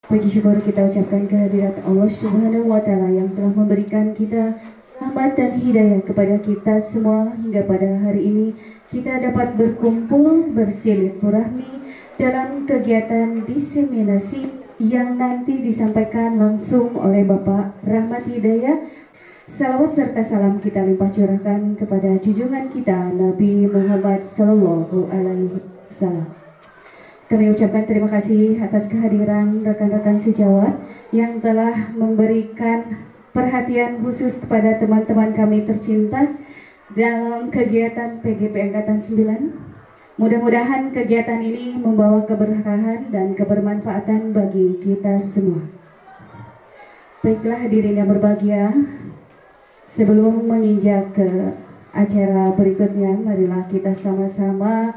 Puji syukur kita ucapkan kehadirat Allah Subhanahu wa Ta'ala yang telah memberikan kita rahmat dan hidayah kepada kita semua hingga pada hari ini kita dapat berkumpul bersilaturahmi dalam kegiatan diseminasi yang nanti disampaikan langsung oleh Bapak Rahmat Hidayah. Salawat serta salam kita limpah curahkan kepada junjungan kita Nabi Muhammad Sallallahu Alaihi Wasallam. Kami ucapkan terima kasih atas kehadiran rekan-rekan sejawat yang telah memberikan perhatian khusus kepada teman-teman kami tercinta dalam kegiatan PGP Angkatan 9. Mudah-mudahan kegiatan ini membawa keberkahan dan kebermanfaatan bagi kita semua. Baiklah hadirin yang berbahagia, sebelum menginjak ke acara berikutnya, marilah kita sama-sama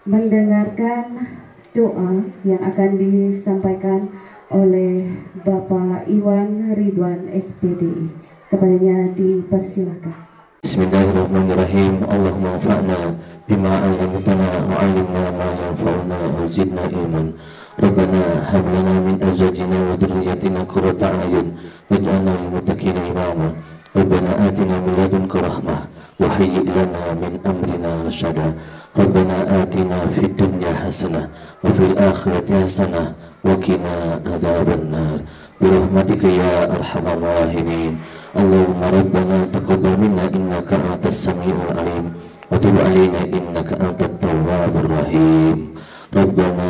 mendengarkan doa yang akan disampaikan oleh Bapak Iwan Ridwan SPD. Kepadanya dipersilakan. Bismillahirrahmanirrahim. Allahumma anfa'na bima 'allamtana wa 'allimna ma yanfa'una wa zidna ilman. Rabbana hab lana min azwajina wa dhurriyyatina qurrata a'yun waj'alna lil muttaqina imama. Rabbana atina min ladunka rahmah wa hayyi' lana min amrina rasyada. Rabbana atina fid dunya hasanah wa fil akhirati hasanah wa qina adzabannar. Bi rahmatika ya arhamar rahimin. Allahumma rabbana taqabbal minna innaka antas samiul alim wa tub alaina innaka antat tawwabur rahim. Rabbana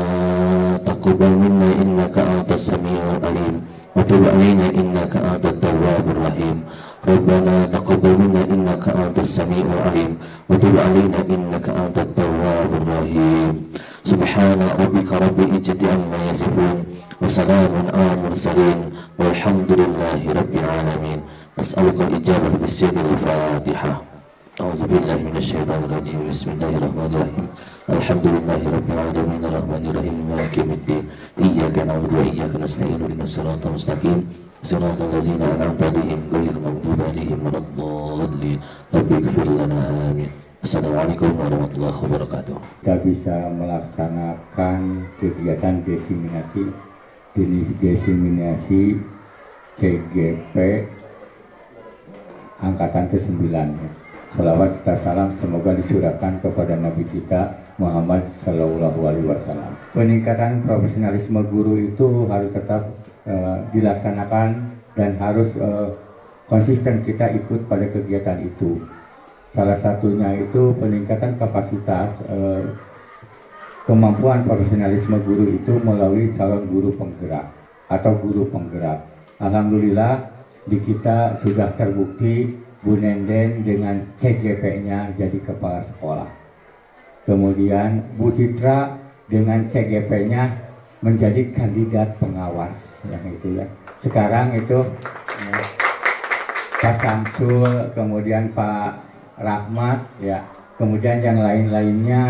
taqabbal minna innaka antas samiul alim wa tub alaina innaka antat tawwabur rahim. Rabbana taqabbal minna innaka antas samiul alim wa tub alaina innaka antat tawwabur rahim. Subhana rabbika rabbil izzati amma yasifun wa salamun alal mursalin walhamdulillahi rabbil alamin. As'aluka al-ijabah bis-sayyidil Fatihah. A'udzu billahi minasyaitonir rajim. Bismillahirrahmanirrahim. Alhamdulillahi rabbil alamin arrahmanir rahim maliki yaumiddin. Iyyaka na'budu wa iyyaka nasta'in ihdinas siratal mustaqim. Siratal ladzina an'amta 'alaihim ghairil maghdubi 'alaihim waladdallin. Rabbi ighfir lana amin. Assalamualaikum warahmatullahi wabarakatuh. Kita bisa melaksanakan kegiatan diseminasi CGP Angkatan ke-9. Salawat serta salam semoga dicurahkan kepada Nabi kita Muhammad Sallallahu Alaihi Wasallam. Peningkatan profesionalisme guru itu harus tetap dilaksanakan dan harus konsisten kita ikut pada kegiatan itu. Salah satunya itu peningkatan kapasitas kemampuan profesionalisme guru itu melalui calon guru penggerak atau guru penggerak. Alhamdulillah di kita sudah terbukti Bu Nenden dengan CGP-nya jadi kepala sekolah. Kemudian Bu Citra dengan CGP-nya menjadi kandidat pengawas yang itu ya. Sekarang itu Pak Samsul, kemudian Pak Rahmat ya, kemudian yang lain-lainnya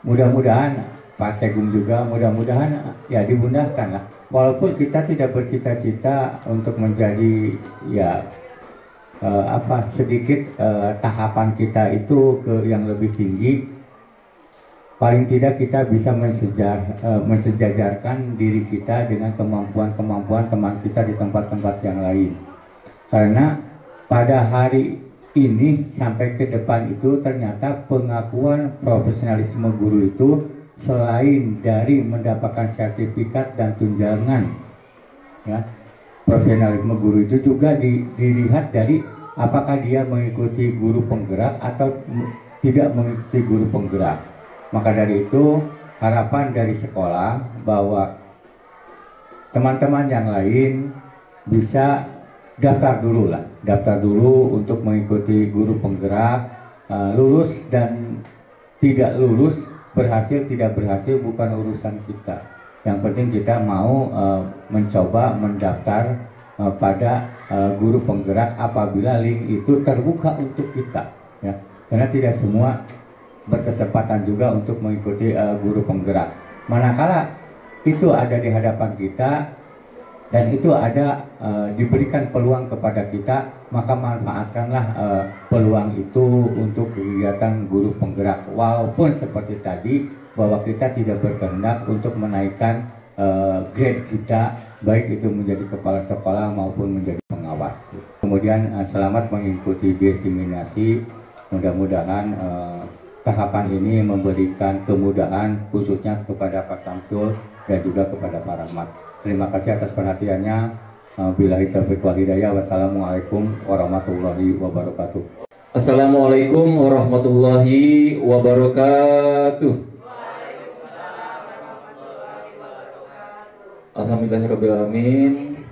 mudah-mudahan Pak Cegum juga mudah-mudahan ya dimudahkan lah. Walaupun kita tidak bercita-cita untuk menjadi ya sedikit tahapan kita itu ke yang lebih tinggi, paling tidak kita bisa mensejajarkan diri kita dengan kemampuan-kemampuan teman kita di tempat-tempat yang lain. Karena pada hari ini sampai ke depan itu ternyata pengakuan profesionalisme guru itu selain dari mendapatkan sertifikat dan tunjangan ya, profesionalisme guru itu juga dilihat dari apakah dia mengikuti guru penggerak atau tidak mengikuti guru penggerak. Maka dari itu harapan dari sekolah bahwa teman-teman yang lain bisa daftar dulu untuk mengikuti guru penggerak, lulus dan tidak lulus, berhasil tidak berhasil bukan urusan kita. Yang penting kita mau mencoba mendaftar pada guru penggerak apabila link itu terbuka untuk kita ya. Karena tidak semua berkesempatan juga untuk mengikuti guru penggerak. Manakala itu ada di hadapan kita dan itu ada diberikan peluang kepada kita, maka manfaatkanlah peluang itu untuk kegiatan guru penggerak. Walaupun seperti tadi bahwa kita tidak berkehendak untuk menaikkan grade kita, baik itu menjadi kepala sekolah maupun menjadi pengawas. Kemudian selamat mengikuti diseminasi. Mudah-mudahan tahapan ini memberikan kemudahan khususnya kepada Pak Samsul dan juga kepada Pak Rahmat. Terima kasih atas perhatiannya. Billahi taufiq wal hidayah. Wassalamualaikum warahmatullahi wabarakatuh. Assalamualaikum warahmatullahi wabarakatuh. Alhamdulillahirrabbilalamin.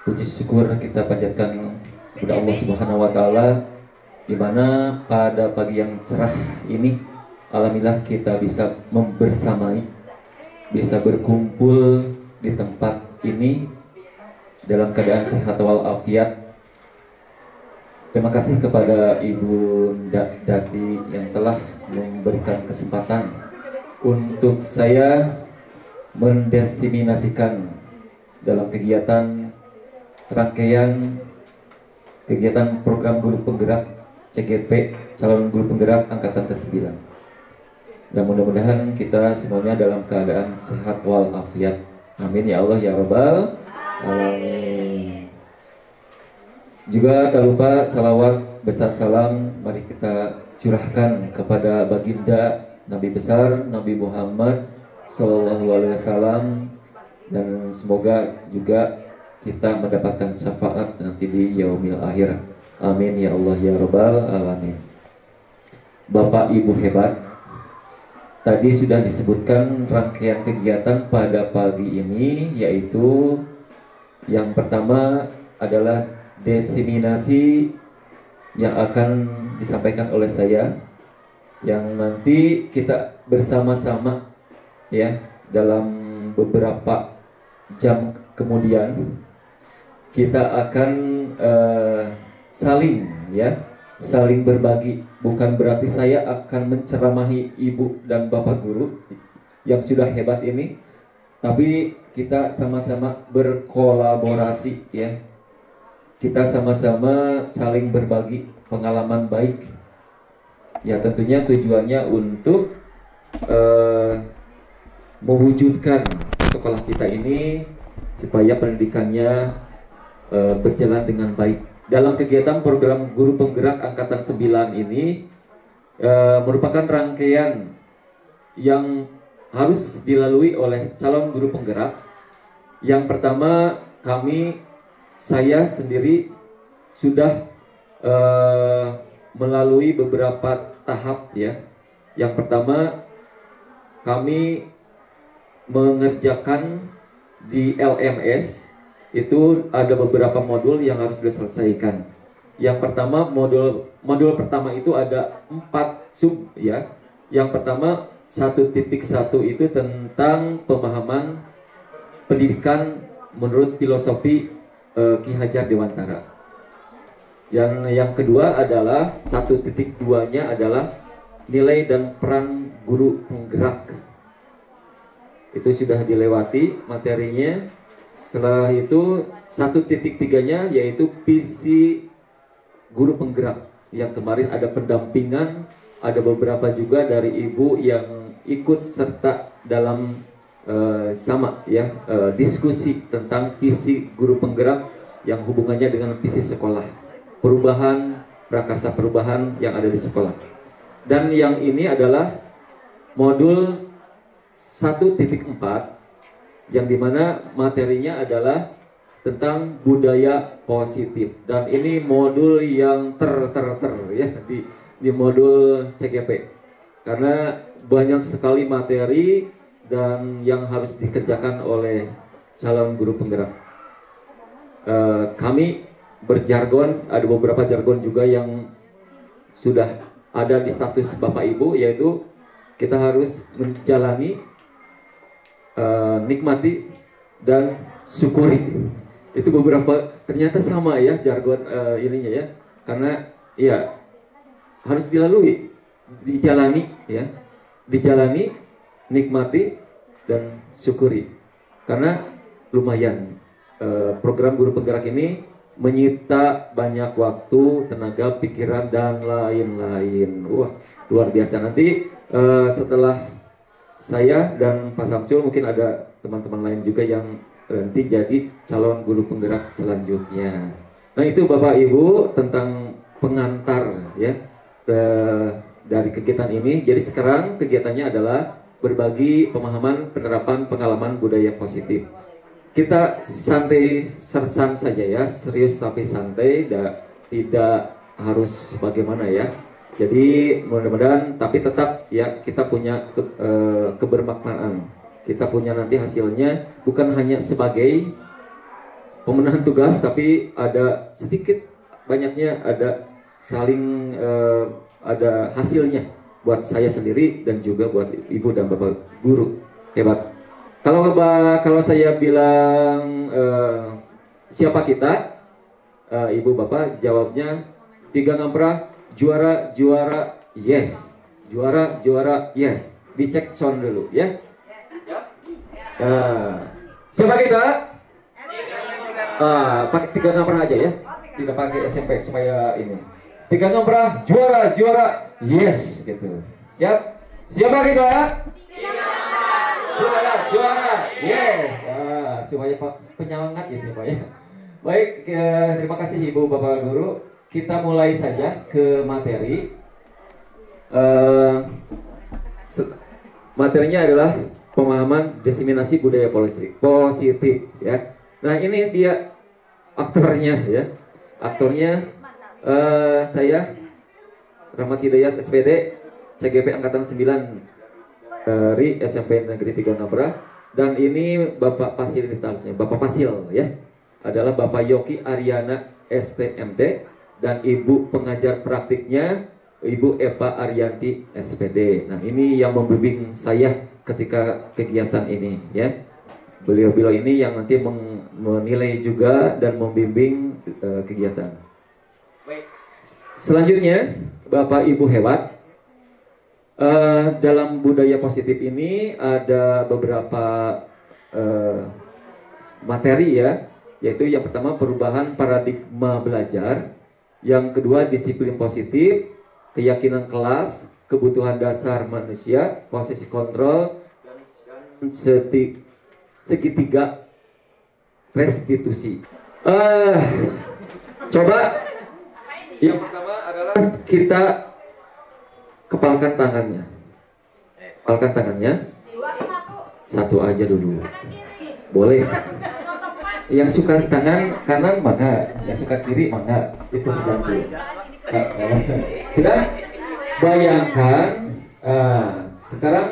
Puji syukur kita panjatkan kepada Allah Subhanahu wa Ta'ala, di mana pada pagi yang cerah ini alhamdulillah kita bisa membersamai, bisa berkumpul di tempat ini dalam keadaan sehat walafiat. Terima kasih kepada Ibu Dati yang telah memberikan kesempatan untuk saya mendiseminasikan dalam kegiatan rangkaian kegiatan program guru penggerak CGP, calon guru penggerak angkatan ke-9. Dan mudah-mudahan kita semuanya dalam keadaan sehat walafiat. Amin ya Allah ya Rabbal alamin. Juga tak lupa salawat beserta salam mari kita curahkan kepada baginda Nabi besar Nabi Muhammad Sallallahu Alaihi Wasallam, dan semoga juga kita mendapatkan syafaat nanti di yaumil akhir. Amin ya Allah ya Rabbal alamin. Bapak Ibu hebat, tadi sudah disebutkan rangkaian kegiatan pada pagi ini, yaitu yang pertama adalah diseminasi yang akan disampaikan oleh saya, yang nanti kita bersama-sama ya dalam beberapa jam kemudian kita akan saling berbagi. Bukan berarti saya akan menceramahi ibu dan bapak guru yang sudah hebat ini, tapi kita sama-sama berkolaborasi ya. Kita sama-sama saling berbagi pengalaman baik. Ya tentunya tujuannya untuk mewujudkan sekolah kita ini supaya pendidikannya berjalan dengan baik. Dalam kegiatan program guru penggerak angkatan 9 ini merupakan rangkaian yang harus dilalui oleh calon guru penggerak. Yang pertama, saya sendiri sudah melalui beberapa tahap ya. Yang pertama, kami mengerjakan di LMS itu ada beberapa modul yang harus diselesaikan. Yang pertama modul pertama itu ada 4 sub ya. Yang pertama 1.1 itu tentang pemahaman pendidikan menurut filosofi Ki Hajar Dewantara. Yang kedua adalah 1.2-nya adalah nilai dan peran guru penggerak. Itu sudah dilewati materinya. Setelah itu 1.3-nya yaitu visi guru penggerak, yang kemarin ada pendampingan, ada beberapa juga dari ibu yang ikut serta dalam diskusi tentang visi guru penggerak yang hubungannya dengan visi sekolah, perubahan, prakarsa perubahan yang ada di sekolah. Dan yang ini adalah modul 1.4 yang dimana materinya adalah tentang budaya positif, dan ini modul yang ya di modul CGP karena banyak sekali materi dan yang harus dikerjakan oleh calon guru penggerak. Kami berjargon, ada beberapa jargon juga yang sudah ada di status Bapak Ibu, yaitu kita harus menjalani, nikmati, dan syukuri. Itu beberapa ternyata sama ya jargon ininya ya, karena ya harus dilalui, dijalani ya, dijalani, nikmati, dan syukuri. Karena lumayan program guru penggerak ini menyita banyak waktu, tenaga, pikiran, dan lain-lain. Wah, luar biasa. Nanti setelah saya dan Pak Samsul mungkin ada teman-teman lain juga yang nanti jadi calon guru penggerak selanjutnya. Nah itu Bapak Ibu tentang pengantar ya dari kegiatan ini. Jadi sekarang kegiatannya adalah berbagi pemahaman, penerapan, pengalaman budaya positif. Kita santai sersan saja ya, serius tapi santai, tidak harus bagaimana ya. Jadi mudah-mudahan tapi tetap ya kita punya kebermaknaan. Kita punya nanti hasilnya bukan hanya sebagai pemenuhan tugas, tapi ada sedikit banyaknya ada saling ada hasilnya buat saya sendiri dan juga buat ibu dan bapak guru. Hebat. Kalau saya bilang siapa kita, ibu bapak jawabnya 3 ngamprah, juara yes, juara yes. Dicek sound dulu ya. Siapa kita? Pakai 3 ngamprah aja ya, tidak pakai SMP supaya ini. 3 ngamprah, juara yes gitu. Siap? Siapa kita? Juara yes. Supaya penyemangat gitu Pak ya. Baik, terima kasih Ibu Bapak Guru. Kita mulai saja ke materi. Materinya adalah pemahaman diseminasi budaya positif ya. Nah ini dia aktornya ya. Aktornya saya Rahmat Hidayat SPD CGP Angkatan 9 dari SMP Negeri 3 Nabra. Dan ini Bapak Fasilitasnya, Bapak Fasil ya, adalah Bapak Yoki Ariana STMT. Dan Ibu pengajar praktiknya Ibu Eva Arianti SPD. Nah ini yang membimbing saya ketika kegiatan ini ya. Beliau-beliau ini yang nanti menilai juga dan membimbing kegiatan. Baik. Selanjutnya Bapak Ibu hebat, dalam budaya positif ini ada beberapa materi ya, yaitu yang pertama perubahan paradigma belajar, yang kedua disiplin positif, keyakinan kelas, kebutuhan dasar manusia, posisi kontrol, dan segitiga restitusi. Coba yang pertama adalah kita kepalkan tangannya. Kepalkan tangannya. Satu aja dulu. Boleh. Yang suka tangan kanan mangga, yang suka kiri mangga. Itu tergantung. Sudah? Bayangkan sekarang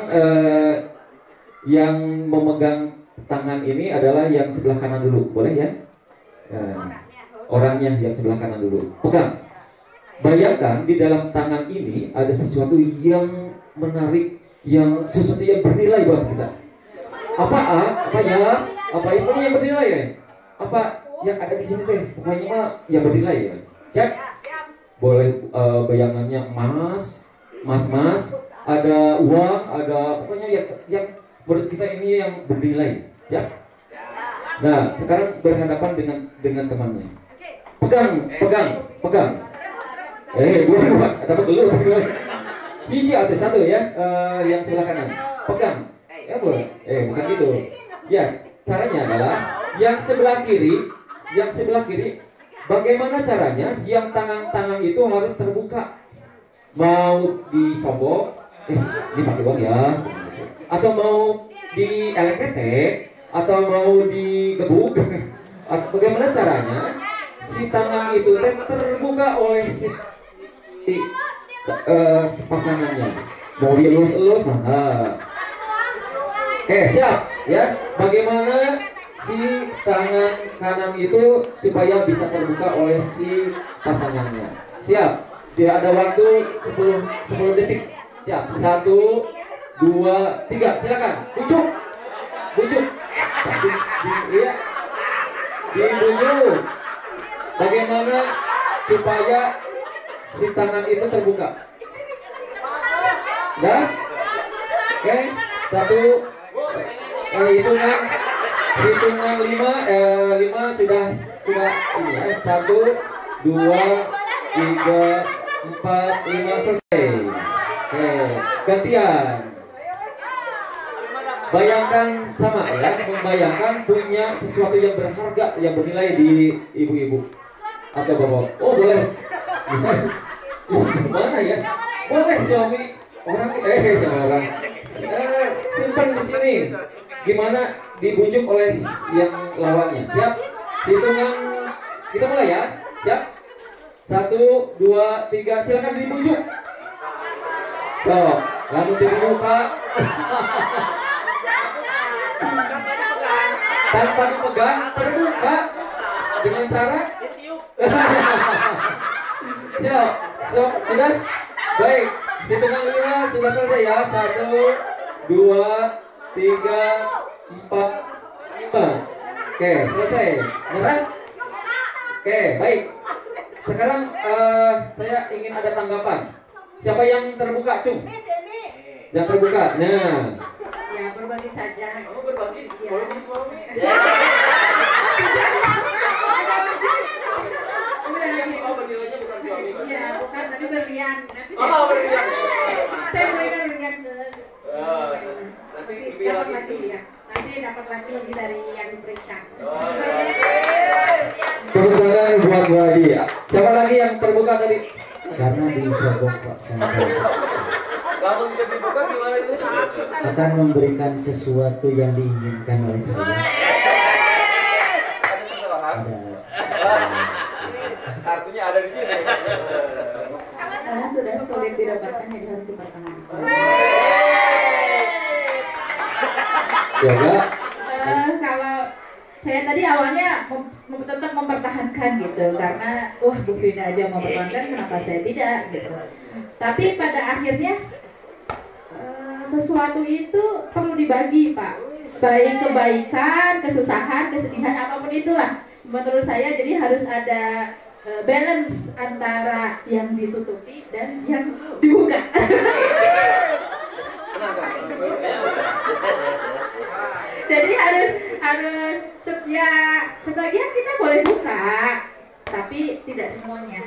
yang memegang tangan ini adalah yang sebelah kanan dulu, boleh ya? Orangnya yang sebelah kanan dulu. Pegang. Bayangkan di dalam tangan ini ada sesuatu yang menarik, yang sesuatu yang bernilai buat kita. Apanya? Apa itu yang bernilai ya? Apa yang ada di sini teh? Pokoknya yang bernilai ya. Cek. Boleh bayangannya emas, ada uang, ada pokoknya yang menurut kita ini yang bernilai. Siap? Nah, sekarang berhadapan dengan temannya. Pegang. Dua, dapat dulu. Biji atau satu ya, yang sebelah kanan. Pegang. Ya boleh. Bukan gitu. Ya, caranya adalah yang sebelah kiri. Bagaimana caranya? Yang tangan itu harus terbuka. Mau disobok, ini pakai uang ya. Atau mau di elektrek, atau mau digebuk. Bagaimana caranya? Si tangan itu terbuka oleh si pasangannya. Mau dielus-elus, siap ya. Bagaimana si tangan kanan itu supaya bisa terbuka oleh si pasangannya? Siap. Dia ada waktu 10 detik. Siap. 1, 2, 3. Silakan. Bujuk. Iya. Dibujuk. Bagaimana supaya si tangan itu terbuka? Dah? Oke. 1. Hitungan 5 sudah ini ya. 1, 2, 3, 4, 5 selesai. Oke, gantian. Bayangkan sama ya, membayangkan punya sesuatu yang berharga, yang bernilai di ibu-ibu atau bapak. Oh boleh, bisa. Mana ya? Boleh suami orang seorang simpan di sini. Gimana dibujuk oleh yang lawannya? Siap? Hitungan kita mulai ya. Siap? 1, 2, 3. Silakan dibujuk. So, lalu terbuka. Tanpa dipegang, terbuka dengan cara ya, sudah baik. Hitungan 5 sudah selesai ya. 1, 2, 3, 4, 5. Oke, selesai. Benar? Oke, baik. Sekarang saya ingin ada tanggapan. Siapa yang terbuka, Cung? Yang terbuka. Nah. Ya, berbagi saja. Oh, berbagi. Ya. Kalau di suami. Oh, bernilainya bukan suami. Iya, bukan, tapi berlian. Nanti Oh, berlian. saya berikan berlian ke nanti dapat lagi ya. Nanti dapat lagi lebih dari yang diperiksa. Tepuk tangan buat Bu Adi. Siapa lagi yang terbuka tadi? Karena disogok Pak sampai Kamu tidak dibuka gimana itu? akan memberikan sesuatu yang diinginkan oleh saya. Ada seseorang. Ada Artinya ada di sini. Karena sudah sulit didapatkan, jadi harus dipertahankan. Yoga. Kalau saya tadi awalnya tetap mempertahankan gitu, karena Bu Frida aja mempertahankan, kenapa saya tidak gitu. Tapi pada akhirnya sesuatu itu perlu dibagi, Pak. Baik kebaikan, kesusahan, kesedihan, apapun itulah. Menurut saya jadi harus ada balance antara yang ditutupi dan yang dibuka. Jadi harus ya sebagian kita boleh buka, tapi tidak semuanya.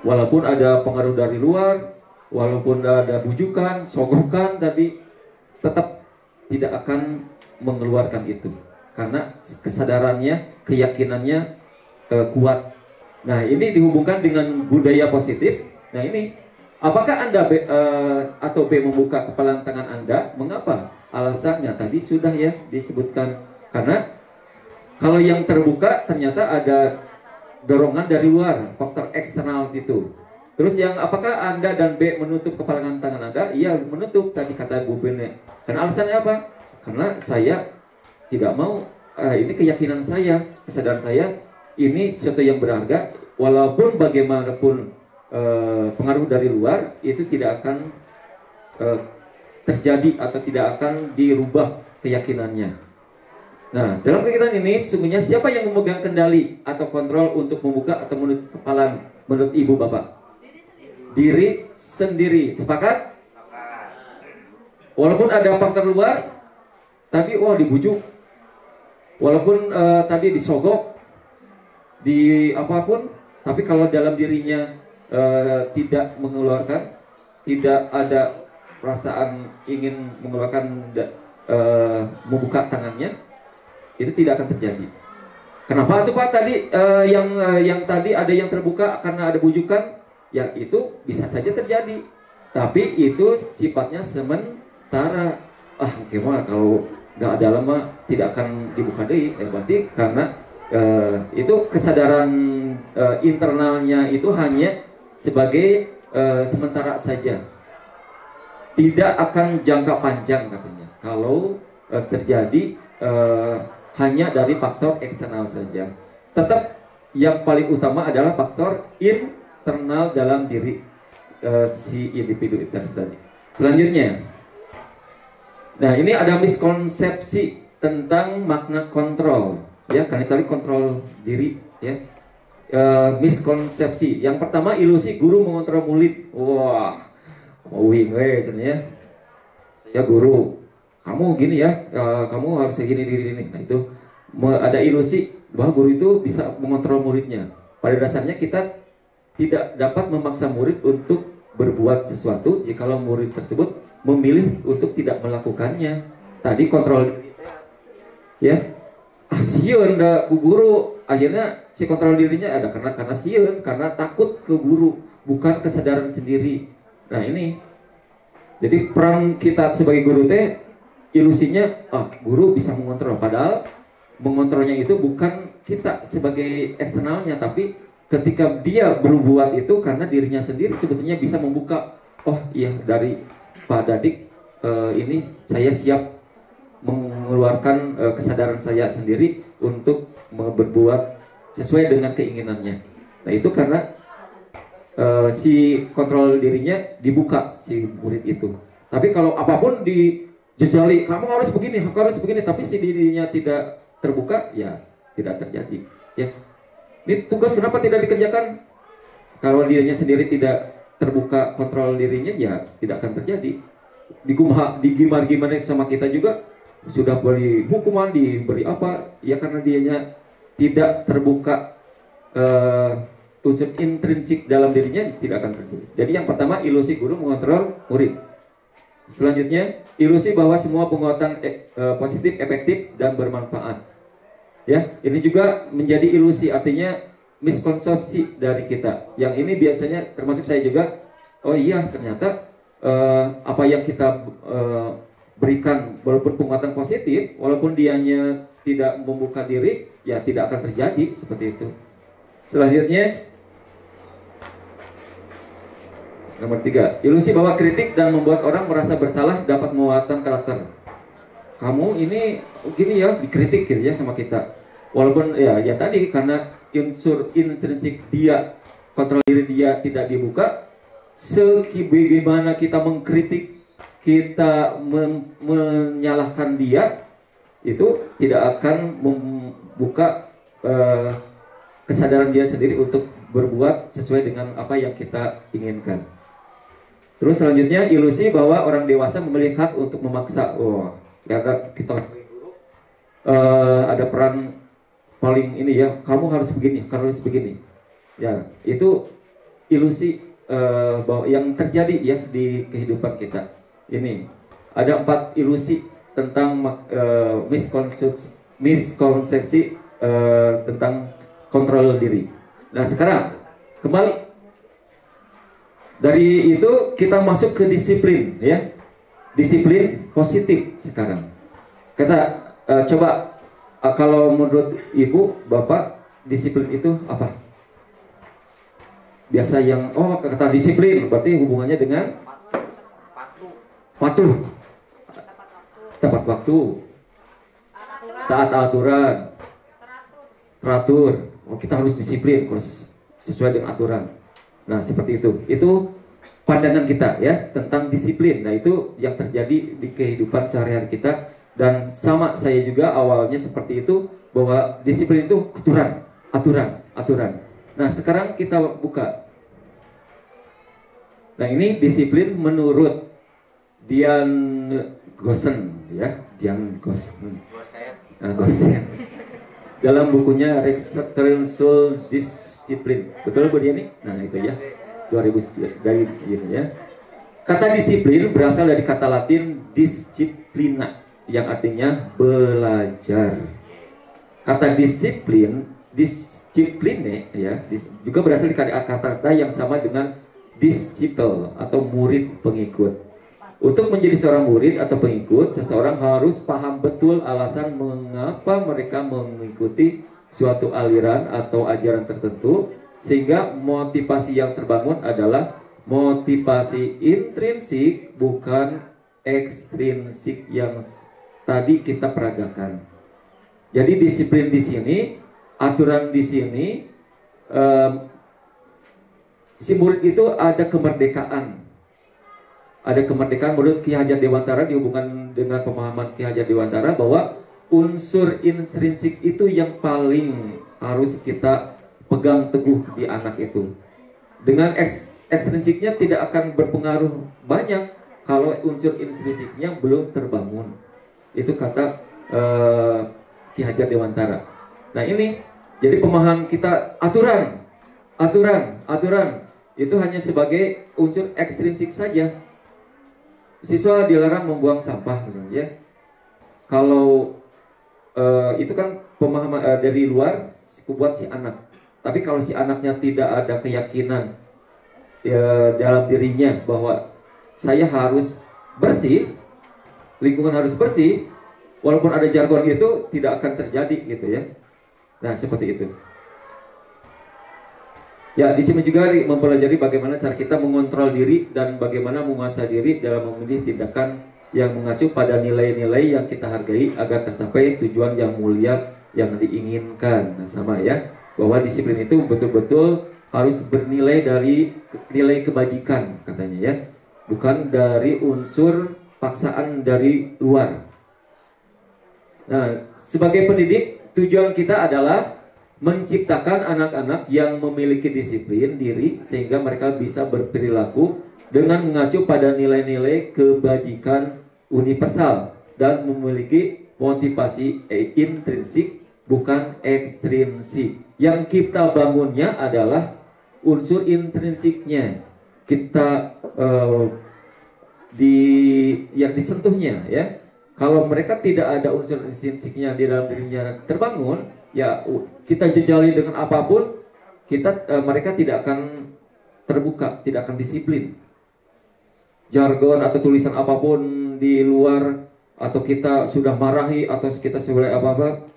Walaupun ada pengaruh dari luar, walaupun ada bujukan, sogokan, tapi tetap tidak akan mengeluarkan itu karena kesadarannya, keyakinannya kuat. Nah, ini dihubungkan dengan budaya positif. Nah, ini apakah Anda atau B membuka kepala tangan Anda? Mengapa? Alasannya tadi sudah ya disebutkan. Karena kalau yang terbuka ternyata ada dorongan dari luar, faktor eksternal itu. Terus yang apakah Anda dan B menutup kepala tangan Anda? Iya, menutup tadi kata Bu Bene. Karena alasannya apa? Karena saya tidak mau, ini keyakinan saya, kesadaran saya, ini sesuatu yang berharga, walaupun bagaimanapun pengaruh dari luar, itu tidak akan terjadi atau tidak akan dirubah keyakinannya. Nah, dalam kegiatan ini, sesungguhnya siapa yang memegang kendali atau kontrol untuk membuka atau menutup kepala menurut Ibu Bapak? Diri sendiri. Sepakat? Walaupun ada faktor luar, tapi dibujuk. Walaupun tadi disogok, di apapun, tapi kalau dalam dirinya tidak mengeluarkan, tidak ada perasaan ingin mengeluarkan, membuka tangannya, itu tidak akan terjadi. Kenapa tuh Pak tadi yang tadi ada yang terbuka karena ada bujukan? Ya itu bisa saja terjadi, tapi itu sifatnya sementara. Gimana kalau nggak ada lama tidak akan dibuka deh. Berarti karena itu kesadaran internalnya itu hanya sebagai sementara saja, tidak akan jangka panjang katanya. Kalau terjadi hanya dari faktor eksternal saja. Tetap yang paling utama adalah faktor internal dalam diri si individu itu tadi. Selanjutnya, nah ini ada miskonsepsi tentang makna kontrol, ya karena tadi kontrol diri, ya. Miskonsepsi. Yang pertama, ilusi guru mengontrol murid. Wah, wing sebenarnya. Ya guru, kamu gini ya, kamu harus segini ini. Nah itu ada ilusi bahwa guru itu bisa mengontrol muridnya. Pada dasarnya kita tidak dapat memaksa murid untuk berbuat sesuatu jikalau murid tersebut memilih untuk tidak melakukannya. Tadi kontrol diri ya, sieun da ku guru, akhirnya si kontrol dirinya ada karena sieun, karena takut ke guru, bukan kesadaran sendiri. Nah ini, jadi peran kita sebagai guru teh ilusinya, guru bisa mengontrol, padahal mengontrolnya itu bukan kita sebagai eksternalnya, tapi ketika dia berbuat itu karena dirinya sendiri sebetulnya bisa membuka, oh iya dari Pak Dadik ini saya siap mengeluarkan kesadaran saya sendiri untuk berbuat sesuai dengan keinginannya. Nah itu karena si kontrol dirinya dibuka si murid itu. Tapi kalau apapun dijejali, kamu harus begini, tapi si dirinya tidak terbuka, ya tidak terjadi. Ya, ini tugas kenapa tidak dikerjakan? Kalau dirinya sendiri tidak terbuka kontrol dirinya, ya tidak akan terjadi. Digimar-gimana sama kita juga sudah beri hukuman, diberi apa? Ya karena dianya tidak terbuka unsur intrinsik dalam dirinya, tidak akan terjadi. Jadi yang pertama, ilusi guru mengontrol murid. Selanjutnya, ilusi bahwa semua penguatan positif, efektif, dan bermanfaat. Ya, ini juga menjadi ilusi, artinya miskonsepsi dari kita. Yang ini biasanya termasuk saya juga. Oh iya, ternyata apa yang kita berikan walaupun penguatan positif, walaupun dianya tidak membuka diri, ya tidak akan terjadi seperti itu. Selanjutnya, nomor 3, ilusi bahwa kritik dan membuat orang merasa bersalah dapat menguatkan karakter. Kamu ini gini ya, dikritik gitu ya sama kita. Walaupun ya tadi karena unsur intrinsik dia, kontrol diri dia tidak dibuka, sebagaimana kita mengkritik, kita menyalahkan dia, itu tidak akan membuka kesadaran dia sendiri untuk berbuat sesuai dengan apa yang kita inginkan. Terus selanjutnya, ilusi bahwa orang dewasa memiliki hak untuk memaksa. Karena kita ada peran paling ini ya, kamu harus begini, kamu harus begini. Ya, itu ilusi bahwa yang terjadi ya di kehidupan kita. Ini ada 4 ilusi tentang miskonsepsi tentang kontrol diri. Nah sekarang kembali. Dari itu kita masuk ke disiplin ya. Disiplin positif sekarang. Kita coba kalau menurut Ibu, Bapak, disiplin itu apa? Biasa yang kata disiplin berarti hubungannya dengan patuh. Tepat waktu. Taat aturan. Teratur. Kita harus disiplin, harus sesuai dengan aturan. Nah seperti itu. Itu pandangan kita ya tentang disiplin. Nah itu yang terjadi di kehidupan sehari-hari kita. Dan sama saya juga awalnya seperti itu, bahwa disiplin itu aturan. Nah sekarang kita buka. Nah ini disiplin menurut Dian Gosen ya, Dian Gosen. Gosen. Dalam bukunya Restructural Discipline. Betul Bu Diani? Nah itu ya. 2000 dari ini ya. Kata disiplin berasal dari kata Latin disciplina yang artinya belajar. Kata disipline ya, juga berasal dari kata yang sama dengan disciple atau murid pengikut. Untuk menjadi seorang murid atau pengikut, seseorang harus paham betul alasan mengapa mereka mengikuti suatu aliran atau ajaran tertentu, sehingga motivasi yang terbangun adalah motivasi intrinsik, bukan ekstrinsik yang tadi kita peragakan. Jadi disiplin di sini, aturan di sini, si murid itu ada kemerdekaan. Ada kemerdekaan menurut Ki Hajar Dewantara, dihubungkan dengan pemahaman Ki Hajar Dewantara, bahwa unsur intrinsik itu yang paling harus kita pegang teguh di anak itu. Dengan ekstrinsiknya tidak akan berpengaruh banyak kalau unsur intrinsiknya belum terbangun. Itu kata Ki Hajar Dewantara. Nah ini jadi pemahaman kita, aturan itu hanya sebagai unsur ekstrinsik saja. siswa dilarang membuang sampah misalnya ya. Kalau itu kan pemahaman dari luar buat si anak. Tapi kalau si anaknya tidak ada keyakinan dalam dirinya bahwa saya harus bersih, lingkungan harus bersih, walaupun ada jargon itu tidak akan terjadi gitu ya. Nah seperti itu. Ya di sini juga mempelajari bagaimana cara kita mengontrol diri dan bagaimana menguasai diri dalam memilih tindakan yang mengacu pada nilai-nilai yang kita hargai agar tercapai tujuan yang mulia yang diinginkan. Nah sama ya, bahwa disiplin itu betul-betul harus bernilai dari nilai kebajikan katanya ya, bukan dari unsur paksaan dari luar. Nah sebagai pendidik tujuan kita adalah menciptakan anak-anak yang memiliki disiplin diri sehingga mereka bisa berperilaku dengan mengacu pada nilai-nilai kebajikan universal dan memiliki motivasi intrinsik bukan ekstrinsik. Yang kita bangunnya adalah unsur intrinsiknya. Kita yang disentuhnya ya. Kalau mereka tidak ada unsur intrinsiknya di dalam dirinya terbangun, ya kita jejali dengan apapun, mereka tidak akan terbuka, tidak akan disiplin. Jargon atau tulisan apapun di luar, atau kita sudah marahi atau kita sudah apa-apa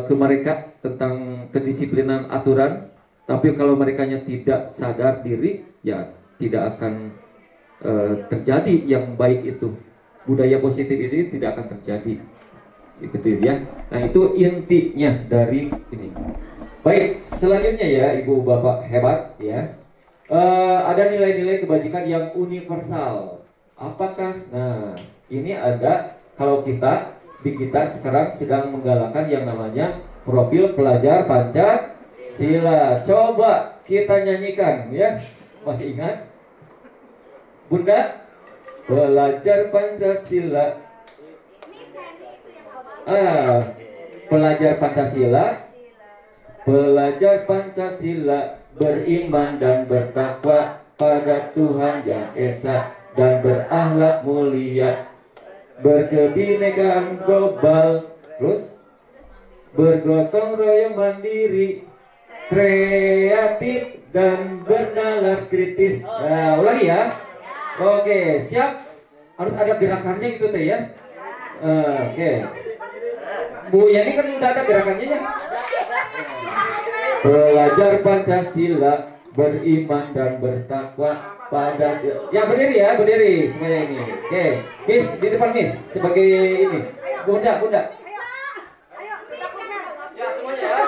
ke mereka tentang kedisiplinan aturan, tapi kalau merekanya tidak sadar diri, ya tidak akan terjadi yang baik itu. Budaya positif ini tidak akan terjadi. Betul ya. Nah itu intinya dari ini. Baik, selanjutnya ya Ibu Bapak hebat ya. Ada nilai-nilai kebajikan yang universal. Apakah? Nah ini ada kalau kita sekarang sedang menggalakkan yang namanya profil pelajar Pancasila. Coba kita nyanyikan ya. Masih ingat? Bunda, pelajar Pancasila. Pelajar Pancasila beriman dan bertakwa pada Tuhan Yang Esa dan berakhlak mulia, berkebinekaan global, terus bergotong royong mandiri, kreatif dan bernalar kritis. Nah, ulangi ya. Oke, siap. Harus ada gerakannya itu teh ya. Oke. Bu Yani kan udah ada gerakannya ya. Pelajar Pancasila beriman dan bertakwa pada ya berdiri semuanya ini. Oke, Miss di depan Miss sebagai ini. Bunda. Ya semuanya ya.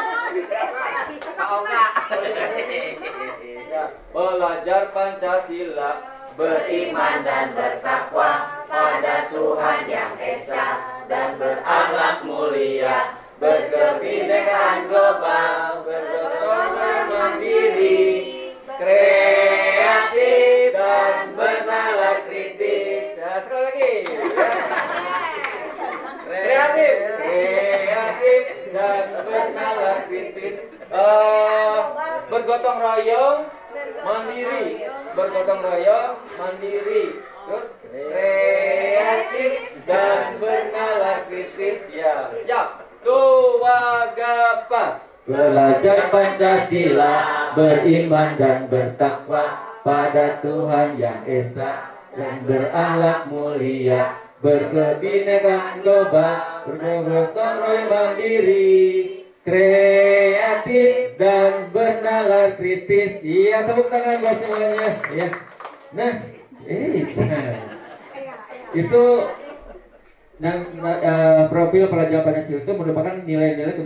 Pelajar Pancasila beriman dan bertakwa pada Tuhan Yang Esa dan berakhlak mulia, berkebinekaan global, bergotong mandiri, kreatif dan bernalar kritis. Nah, sekali lagi. Kreatif dan bernalar kritis. Bergotong royong mandiri, terus kreatif dan bernalar kritis ya. Siap. 2 gapa. Pelajar Pancasila beriman dan bertakwa pada Tuhan Yang Esa dan berakhlak mulia, berkebinekaan global, bergotong royong mandiri, kreatif dan bernalar kritis. Iya, tepuk tangan buat semuanya ya. Nah, itu profil pelajar Pancasila itu merupakan nilai-nilai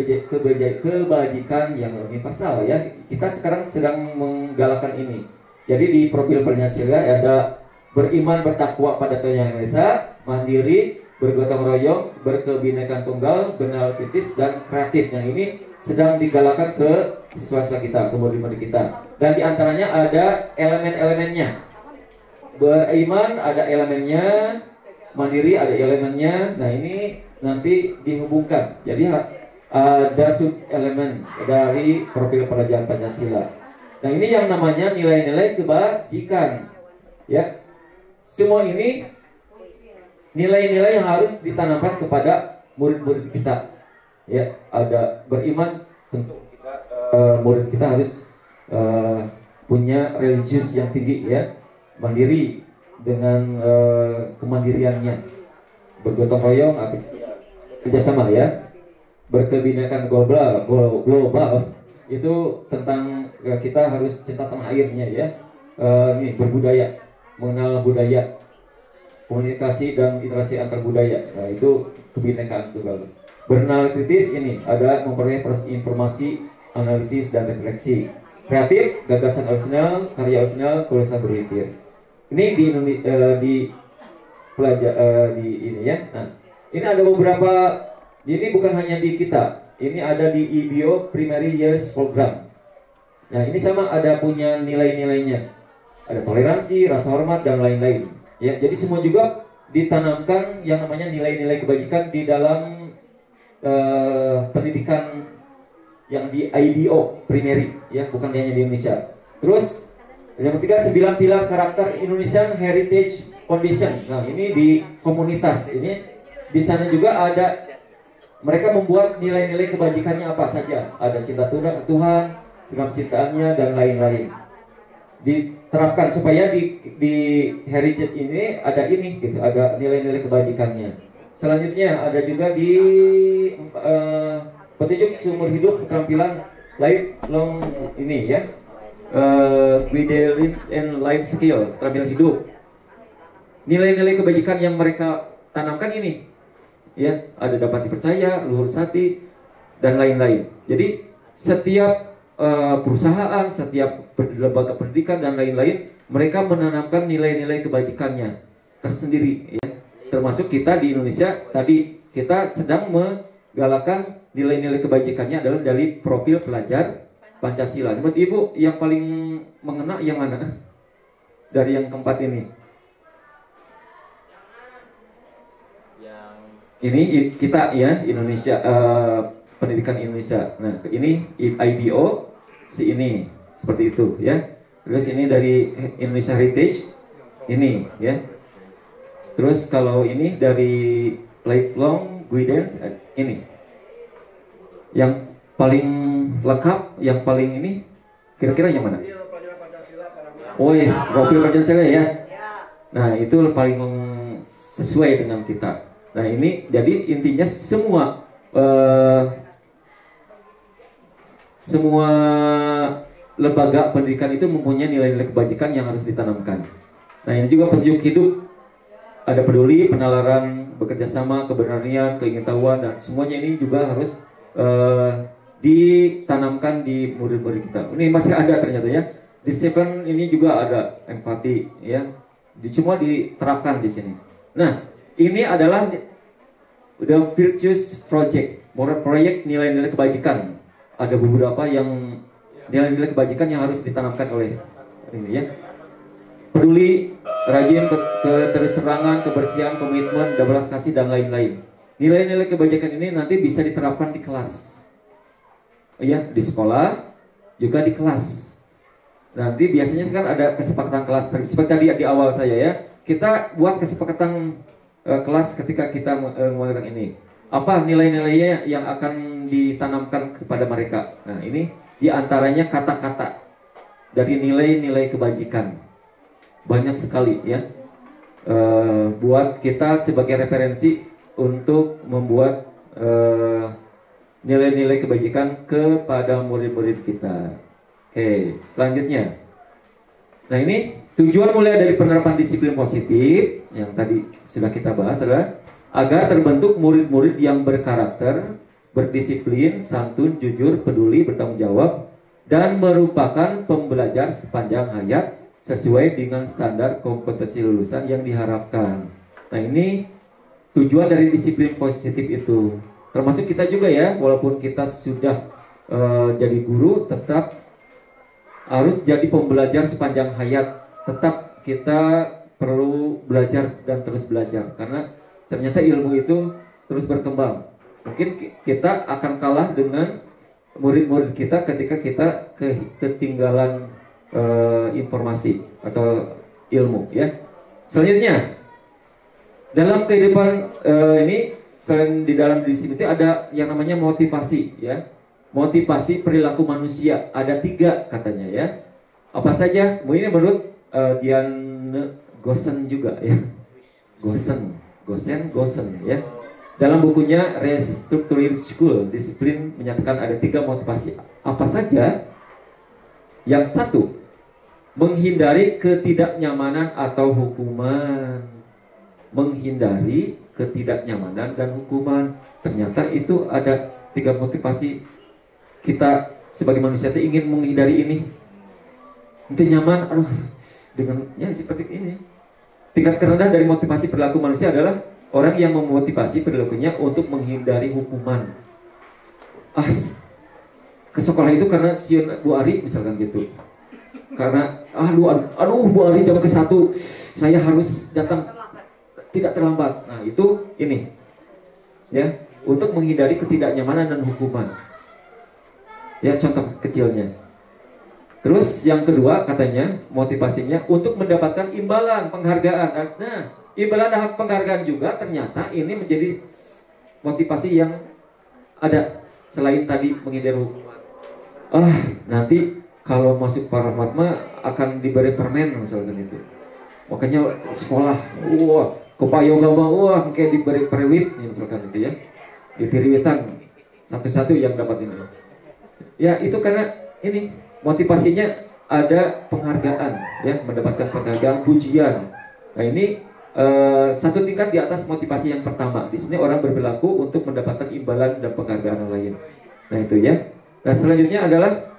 kebajikan yang universal ya. Kita sekarang sedang menggalakkan ini. Jadi di profil Pancasila ada beriman bertakwa pada Tuhan Yang Esa, mandiri, bergotong royong, berkebinekaan tunggal, bernalar kritis dan kreatif. Yang ini sedang digalakkan ke siswa-siswa kita, ke murid-murid kita. Dan diantaranya ada elemen-elemennya. Beriman ada elemennya, mandiri ada elemennya. Nah ini nanti dihubungkan. Jadi ada sub elemen dari profil pelajar Pancasila. Nah ini yang namanya nilai-nilai kebajikan. Ya, semua ini nilai-nilai yang harus ditanamkan kepada murid-murid kita. Ya, ada beriman, tentu kita murid kita harus punya religius yang tinggi, ya, mandiri dengan kemandiriannya, bergotong royong, kerjasama, ya, berkebinekaan global itu tentang kita harus cinta tanah airnya, ya, ini berbudaya, mengenal budaya, komunikasi dan interaksi antar budaya. Nah, itu kebinekaan tunggal. Bernalar kritis, ini ada memperoleh informasi, analisis dan refleksi. Kreatif, gagasan orisinal, karya orisinal, keluasan berpikir. Ini di ini, ya. Nah, ini ada beberapa. Ini bukan hanya di kita. Ini ada di IBO Primary Years Program. Nah, ini sama ada punya nilai-nilainya. Ada toleransi, rasa hormat dan lain-lain. Ya, jadi semua juga ditanamkan yang namanya nilai-nilai kebajikan di dalam pendidikan yang di IBO primary, ya, bukan hanya di Indonesia. Terus yang ketiga, 9 pilar karakter Indonesian Heritage Foundation. Nah, ini di komunitas ini, di sana juga ada, mereka membuat nilai-nilai kebajikannya apa saja. Ada cinta Tuhan, sikap cintaannya dan lain-lain. Diterapkan supaya di heritage ini ada ini, gitu, ada nilai-nilai kebajikannya. Selanjutnya ada juga di petunjuk seumur hidup, keterampilan lifelong ini, ya, resilience and life skill, keterampilan hidup. Nilai-nilai kebajikan yang mereka tanamkan ini, ya, ada dapat dipercaya, luhur hati dan lain-lain. Jadi setiap perusahaan, setiap lembaga pendidikan dan lain-lain, mereka menanamkan nilai-nilai kebajikannya tersendiri, ya. Termasuk kita di Indonesia tadi, kita sedang menggalakkan nilai-nilai kebajikannya adalah dari profil pelajar Pancasila. Menurut Ibu yang paling mengena yang mana dari yang keempat ini? Ini kita, ya, Indonesia, pendidikan Indonesia. Nah, ini IBO si ini seperti itu, ya. Terus ini dari Indonesia Heritage ini, ya. Terus kalau ini dari Lifelong Guidance ini. Yang paling lengkap, yang paling ini kira-kira yang mana? Oh, yes, profil Pancasila, ya. Nah, itu paling sesuai dengan kita. Nah, ini jadi intinya semua lembaga pendidikan itu mempunyai nilai-nilai kebajikan yang harus ditanamkan. Nah, ini juga petunjuk hidup. Ada peduli, penalaran, bekerja sama, kebenaran, keingintahuan, dan semuanya ini juga harus ditanamkan di murid-murid kita. Ini masih ada ternyata, ya. Di Stephen ini juga ada empati, ya. Semua diterapkan di sini. Nah, ini adalah The Virtuous Project, proyek nilai-nilai kebajikan. Ada beberapa yang nilai-nilai kebajikan yang harus ditanamkan oleh ini, ya. Peduli, rajin, keterus-terangan, kebersihan, komitmen, belas kasih dan lain-lain. Nilai-nilai kebajikan ini nanti bisa diterapkan di kelas, ya, di sekolah juga di kelas. Nanti biasanya kan ada kesepakatan kelas, seperti tadi di awal saya, ya, kita buat kesepakatan kelas ketika kita melakukan ini. Apa nilai-nilainya yang akan ditanamkan kepada mereka? Nah, ini diantaranya kata-kata dari nilai-nilai kebajikan. Banyak sekali, ya, buat kita sebagai referensi untuk membuat nilai-nilai kebajikan kepada murid-murid kita. Oke, selanjutnya. Nah, ini tujuan mulai dari penerapan disiplin positif yang tadi sudah kita bahas adalah agar terbentuk murid-murid yang berkarakter, berdisiplin, santun, jujur, peduli, bertanggung jawab, dan merupakan pembelajar sepanjang hayat sesuai dengan standar kompetensi lulusan yang diharapkan. Nah, ini tujuan dari disiplin positif itu. Termasuk kita juga, ya, walaupun kita sudah jadi guru, tetap harus jadi pembelajar sepanjang hayat. Tetap kita perlu belajar dan terus belajar, karena ternyata ilmu itu terus berkembang. Mungkin kita akan kalah dengan murid-murid kita ketika kita ketinggalan informasi atau ilmu, ya. Selanjutnya, dalam kehidupan ini selain di dalam di sini itu ada yang namanya motivasi ya. Motivasi perilaku manusia ada 3 katanya ya. Apa saja? Ini menurut Diane Gosen juga ya. Gosen ya. Dalam bukunya Restructuring School Discipline menyatakan ada 3 motivasi. Apa saja? Yang 1, menghindari ketidaknyamanan atau hukuman. Menghindari ketidaknyamanan dan hukuman. Ternyata itu ada 3 motivasi. Kita sebagai manusia itu ingin menghindari ini. Nanti nyaman, dengannya seperti ini. Tingkat terendah dari motivasi perilaku manusia adalah orang yang memotivasi perilakunya untuk menghindari hukuman. Ke sekolah itu karena siun Bu Ari misalkan gitu. Karena aduh Bu Ari jam ke-1 saya harus datang tidak terlambat. Nah, itu ini. Ya, untuk menghindari ketidaknyamanan dan hukuman. Ya, contoh kecilnya. Terus yang kedua katanya motivasinya untuk mendapatkan imbalan penghargaan. Nah, imbalan dan penghargaan juga ternyata ini menjadi motivasi yang ada selain tadi menghindari hukuman. Nanti kalau masuk Parahmat akan diberi permen misalkan itu. Makanya sekolah, kepayoga kayak diberi periwit misalkan itu ya. Dipiriwitan satu-satu yang dapat ini. Ya, itu karena ini motivasinya ada penghargaan ya, mendapatkan penghargaan, pujian. Nah, ini satu tingkat di atas motivasi yang pertama. Di sini orang berperilaku untuk mendapatkan imbalan dan penghargaan lain. Nah, itu ya. Nah, selanjutnya adalah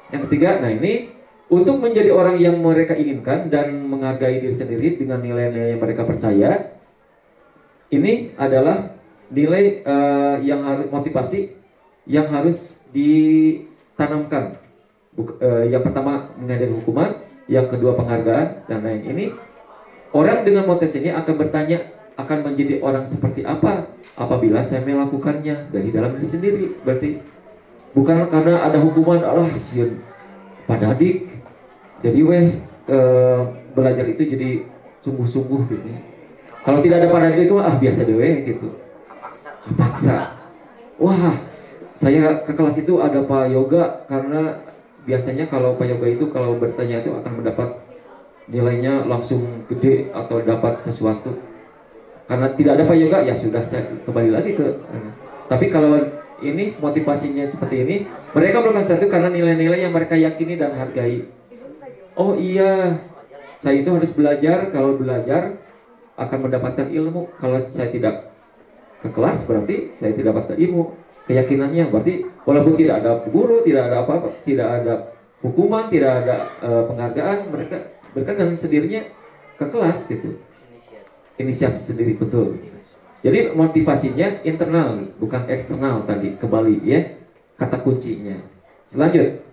yang ketiga. Nah, ini untuk menjadi orang yang mereka inginkan dan menghargai diri sendiri dengan nilai-nilai yang mereka percaya. Ini adalah nilai yang harus motivasi yang harus ditanamkan. Yang pertama menghindari hukuman, yang kedua penghargaan, dan lain. Ini orang dengan motivasi ini akan bertanya, akan menjadi orang seperti apa apabila saya melakukannya dari dalam diri sendiri. Berarti bukan karena ada hukuman, siun pada adik jadi belajar itu jadi sungguh-sungguh gitu. Kalau tidak ada pada adik itu biasa dewe gitu, paksa. Saya ke kelas itu ada Pak Yoga karena biasanya kalau Pak Yoga itu kalau bertanya itu akan mendapat nilainya langsung gede atau dapat sesuatu. Karena tidak ada Pak Yoga, ya sudah kembali lagi ke. Tapi kalau ini motivasinya seperti ini, mereka melakukan sesuatu karena nilai-nilai yang mereka yakini dan hargai. Oh iya, saya itu harus belajar. Kalau belajar akan mendapatkan ilmu. Kalau saya tidak ke kelas berarti saya tidak dapat ilmu. Keyakinannya berarti walaupun tidak ada guru, tidak ada apa-apa, tidak ada hukuman, tidak ada penghargaan, mereka dengan sendirinya ke kelas gitu. Inisiatif sendiri, betul. Jadi motivasinya internal, bukan eksternal tadi. Kembali ya, kata kuncinya. Selanjut.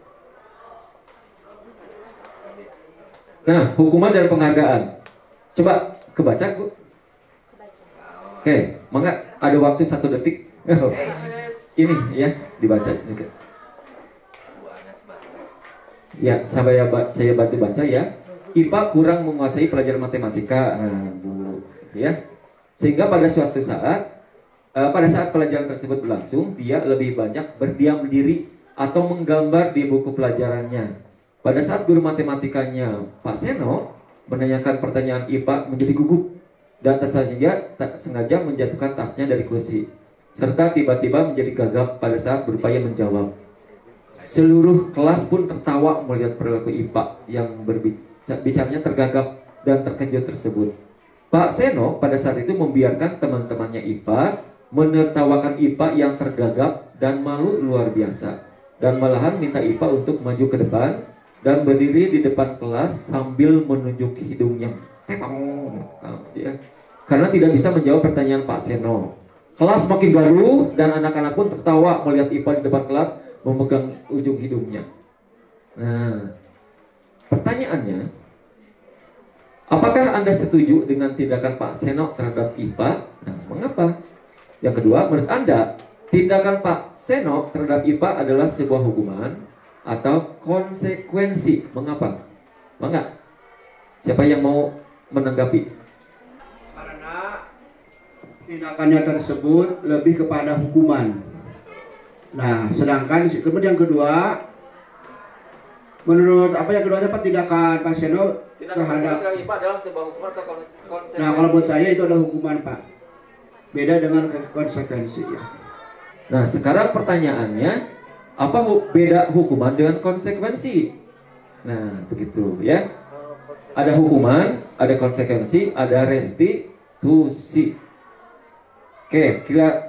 Nah, hukuman dan penghargaan. Coba kebaca, Bu. Oke, maka ada waktu 1 detik. Ini ya, dibaca. Ya, saya bantu baca ya. IPA kurang menguasai pelajaran matematika. Nah, Bu, ya. Sehingga pada suatu saat, pada saat pelajaran tersebut berlangsung, dia lebih banyak berdiam diri atau menggambar di buku pelajarannya. Pada saat guru matematikanya Pak Seno menanyakan pertanyaan IPA menjadi gugup dan tak sengaja menjatuhkan tasnya dari kursi, serta tiba-tiba menjadi gagap pada saat berupaya menjawab. Seluruh kelas pun tertawa melihat perilaku IPA yang bicaranya tergagap dan terkejut tersebut. Pak Seno pada saat itu membiarkan teman-temannya IPA menertawakan IPA yang tergagap dan malu luar biasa, dan malahan minta IPA untuk maju ke depan dan berdiri di depan kelas sambil menunjuk hidungnya. Karena tidak bisa menjawab pertanyaan Pak Seno. Kelas makin gaduh dan anak-anak pun tertawa melihat IPA di depan kelas memegang ujung hidungnya. Nah, pertanyaannya, apakah Anda setuju dengan tindakan Pak Seno terhadap IPA? Nah, mengapa? Yang kedua, menurut Anda, tindakan Pak Seno terhadap IPA adalah sebuah hukuman atau konsekuensi? Mengapa? Mangga? Siapa yang mau menanggapi? Karena tindakannya tersebut lebih kepada hukuman. Nah, sedangkan kemudian yang kedua, menurut apa yang keduanya Pak, tindakan Pak Seno terhadap adalah sebuah hukuman atau konsekuensi. Nah, kalau buat saya itu adalah hukuman Pak. Beda dengan konsekuensi ya. Nah, sekarang pertanyaannya, apa beda hukuman dengan konsekuensi? Nah, begitu ya. Ada hukuman, ada konsekuensi, ada restitusi. Oke, kira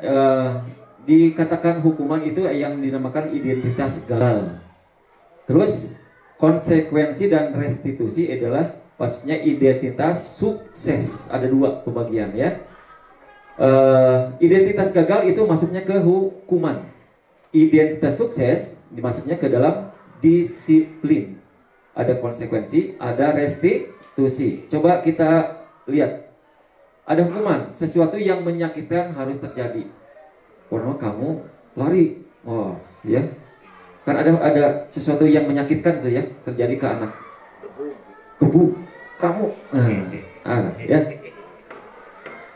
dikatakan hukuman itu yang dinamakan identitas gagal. Terus konsekuensi dan restitusi adalah maksudnya identitas sukses. Ada dua pembagian ya. Identitas gagal itu masuknya ke hukuman. Identitas sukses dimasuknya ke dalam disiplin. Ada konsekuensi, ada restitusi. Coba kita lihat. Ada hukuman, sesuatu yang menyakitkan harus terjadi. Karena kamu lari, oh ya, kan ada sesuatu yang menyakitkan tuh ya terjadi ke anak. Gebu, kamu, ya.